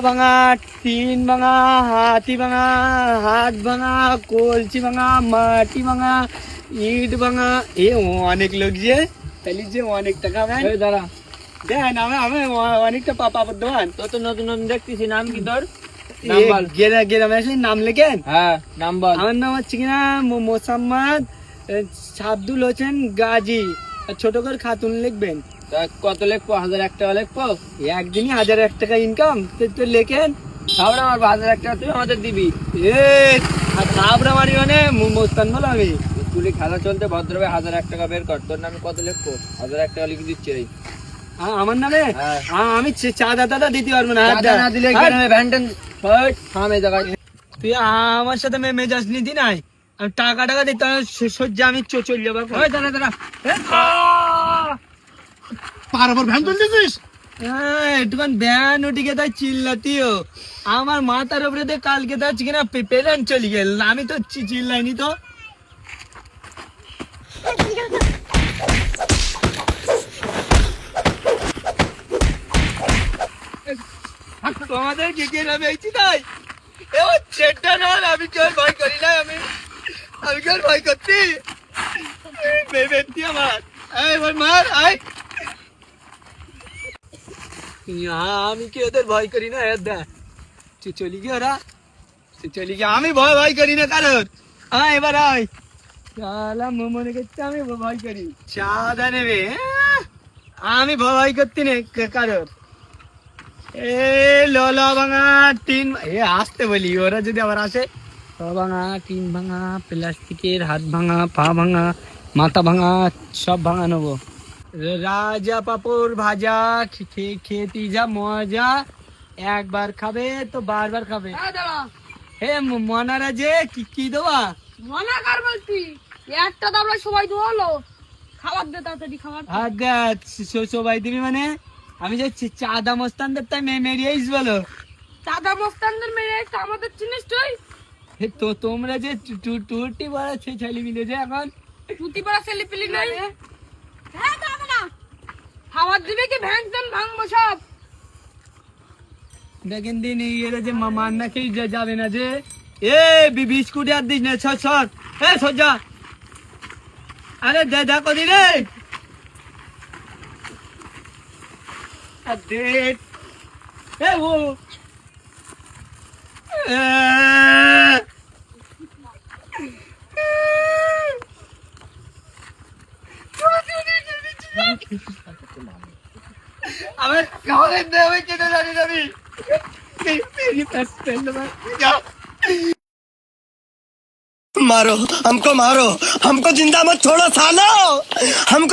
ভাঙা, টিন ভাঙা, হাতি ভাঙা, হাত ভাঙা, কলসি ভাঙা, মাটি ভাঙা, ইট ভাঙা। এ অনেক লোক যে তাহলে যে অনেক টাকা দাঁড়া দেন আমি অনেকটা পাপড় দোকান। তো তো নতুন নতুন দেখতেছি, নাম কি তোর? গ্রামে আসলে নাম লেখেন। হ্যাঁ, নাম বল। আমার নাম হচ্ছে কিনা মোসাম্মদ সাবদুল হোসেন গাজী। ছোট করে খাতুন লিখবেন। তা কত লিখবো? 1001 টাকা লিখবো? একদিনই 1001 টাকা ইনকাম তো লেখেন। তাহলে আমার 1001 টাকা তুই আমাদের দিবি। এ খাবরা মারি মানে মোস্তান বলো আমি। স্কুলে খেলা চলতে ভদ্রভাবে 1001 টাকা বের কর। তোর নামে কত লিখবো? 1001 টাকা লিখে দিচ্ছি। আমার নামে হ্যাঁ। আমি চাঁদা টাদা দিতে পারবো না। টাকা না দিলে গ্রামে ভ্যানটেন থামে জায়গায়। তুই আমার সাথে মেজাজ নিতি নাই। আমি টাকা দিতে সহ্য আমি চলে যাবো। দাঁড়া দাঁড়া, পারাবার ভ্যান তুলতেছিস? একটুখান ভ্যান উঠিকে তাই চিল্লাতিও। আমার মাথার উপরে দিয়ে কালকে তো কিনা পেলেন চলে গেল। আমি তো চিল্লাইনি তো। তোমাদের কি গ্রামে আইছি তাই এবার চেটটা না। আমি কেউ ভয় করি না। আমি কেউ ভয় করছি ব্যক্তি আমার। এবার মার আয়। আমি কি ওদের ভয় করি না। চলি গিয়ে ওরা চলি গিয়ে। আমি ভয় করি না কারোর। এবার আয় মনে করছে আমি ভয় করি। চাঁদা নেবে আমি ভয় করতে নেই কারোর। এ লোলা ভাঙা টিন আসতে বলি। ওরা যদি আবার আসে ভাঙা, টিন ভাঙা, প্লাস্টিকের হাত ভাঙা, পা ভাঙা, মাথা ভাঙা, সব ভাঙা নেবো। রাজা পাপড় ভাজা খেতে যা মজা। একবার খাবে তো বারবার খাবে। হে মনারা যে কি দেওয়া মনা কার বলছি? একটা তো আমরা সবাই তো হলো খাবার দে, তাড়াতাড়ি খাবার। সবাই দিবি মানে আমি যে চাঁদা মস্তানদের তাই মেরিয়েছ বলো। দাদা মস্তানদের মেয়ে আমাদের চিনিস তুই? তো তোমরা যে টুটি বড় ছেলে মিলে যে এখন পুঁতি পাড়া ছেলে পিলি নাই। হ্যাঁ দাও না, খাবার দিবে কি ভ্যান ট্যান ভাঙবো সব। দেখেন দিন এরা যে মামার না খেয়ে যাবে না যে। এ বিস্কুট আর দিস না। সর সজ্জা। আরে দেখো দি রে ও আমার খাওয়ার দেবে কেটে জানি যাবি। मारो हमको जिंदा मत छोड़ो सालो हमको।